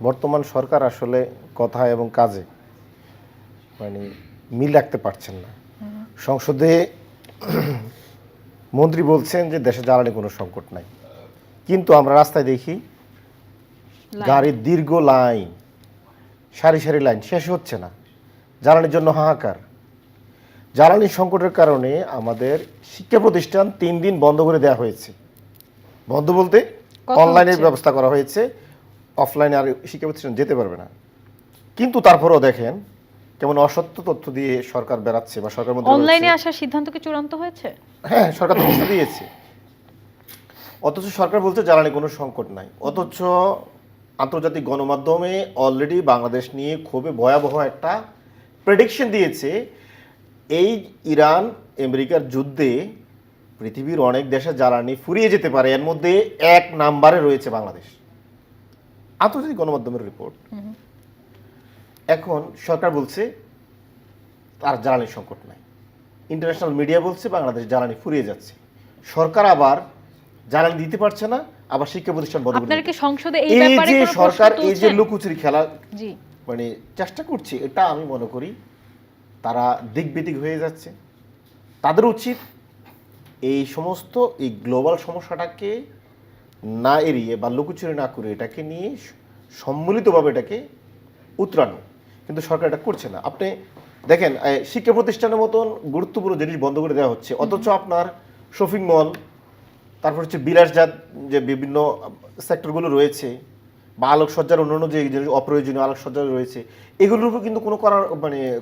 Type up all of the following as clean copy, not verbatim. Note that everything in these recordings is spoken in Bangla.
বর্তমান সরকার আসলে কথা এবং কাজে মানে মিল রাখতে পারছেন না। সংসদে মন্ত্রী বলছেন যে দেশে জ্বালানি কোনো সংকট নাই, কিন্তু আমরা রাস্তায় দেখি গাড়ির দীর্ঘ লাইন, সারি সারি লাইন, শেষ হচ্ছে না। জ্বালানির জন্য হাহাকার। জ্বালানি সংকটের কারণে আমাদের শিক্ষা প্রতিষ্ঠান 3 দিন বন্ধ করে দেওয়া হয়েছে। বন্ধ বলতে অনলাইনের ব্যবস্থা করা হয়েছে, অফলাইনে আর শিক্ষা প্রতিষ্ঠান যেতে পারবে না। কিন্তু তারপরেও দেখেন কেমন অসত্য তথ্য দিয়ে সরকার বেরাচ্ছে বা সরকার মধ্যে অনলাইনে আসার সিদ্ধান্ত কি চূড়ান্ত হয়েছে? হ্যাঁ, সরকার তো ঘোষণা দিয়েছে। অথচ সরকার বলছে জ্বালানি কোনো সংকট নাই। অথচ আন্তর্জাতিক গণমাধ্যমে অলরেডি বাংলাদেশ নিয়ে খুবই ভয়াবহ একটা প্রেডিকশন দিয়েছে। এই ইরান আমেরিকার যুদ্ধে পৃথিবীর অনেক দেশে জ্বালানি ফুরিয়ে যেতে পারে, এর মধ্যে 1 নম্বরে রয়েছে বাংলাদেশ। আন্তর্জাতিক গণমাধ্যমের রিপোর্ট। এখন সরকার বলছে তার জ্বালানি সংকট নাই, ইন্টারন্যাশনাল মিডিয়া বলছে বাংলাদেশ জ্বালানি ফুরিয়ে যাচ্ছে। সরকার আবার জ্বালানি দিতে পারছে না, আবার শিক্ষা প্রতিষ্ঠান বন্ধ করে আপনারা কি দিচ্ছে। সংসদে এই ব্যাপারে যে কোনো সরকার প্রশ্ন এই যে তুলছেন? লুকোচুরি খেলা জি, মানে চেষ্টা করছে, এটা আমি মনে করি তারা দিকবিদিক হয়ে যাচ্ছে। তাদের উচিত এই সমস্ত এই গ্লোবাল সমস্যাটাকে না এড়িয়ে বা লুকোচুরি না করে এটাকে নিয়ে সম্মিলিতভাবে এটাকে উতরানো, কিন্তু সরকার এটা করছে না। আপনি দেখেন শিক্ষা প্রতিষ্ঠানের মতন গুরুত্বপূর্ণ জিনিস বন্ধ করে দেওয়া হচ্ছে, অথচ আপনার শপিং মল, তারপর হচ্ছে বিলাসজাত যে বিভিন্ন সেক্টরগুলো রয়েছে বা আলোকসজ্জার অন্যান্য যে অপ্রয়োজনীয় আলোকসজ্জা রয়েছে, এগুলোর উপর কিন্তু কোনো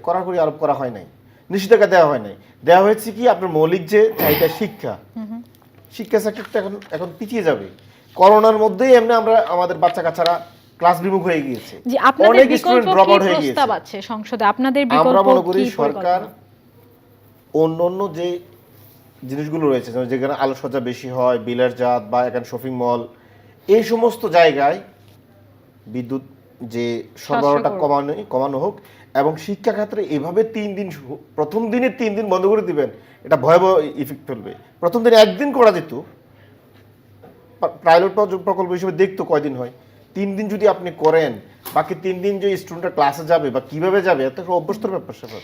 কড়াকড়ি আরোপ করা হয় নাই, নিষেধাজ্ঞা দেওয়া হয় নাই। দেওয়া হয়েছে কি আপনার মৌলিক যে চাহিদা শিক্ষা সেক্টরটা এখন পিছিয়ে যাবে। করোনার মধ্যেই এমনি আমরা আমাদের বাচ্চা কাচ্চারা ক্লাস বিমুখ হয়ে গিয়েছে, জি, আপনাদের অনেক বিকল্প স্টুডেন্ট ড্রপ আউট কি হয়ে গিয়েছে। প্রস্তাব আছে সংসদে? আপনাদের বিকল্প আমরা মনে করি কি সরকার পরিকল্পনা? অন্য যে জিনিসগুলো রয়েছে যেখানে আলোকসজ্জা বেশি হয়, বিলাসজাত বা এখানে শপিং মল, এই সমস্ত জায়গায় বিদ্যুৎ যে সরবরাহটা কমানো হোক। এবং শিক্ষা ক্ষেত্রে এভাবে 3 দিন, প্রথম দিনে 3 দিন বন্ধ করে দিবেন, এটা ভয়াবহ ইফেক্ট ফেলবে। প্রথম দিনে 1 দিন করা যেত, পাইলট প্রকল্প হিসেবে দেখতো কয়দিন হয়। 3 দিন যদি আপনি করেন, বাকি 3 দিন যে স্টুডেন্টরা ক্লাসে যাবে বা কিভাবে যাবে, এত অভ্যস্তর ব্যাপার স্যাপার।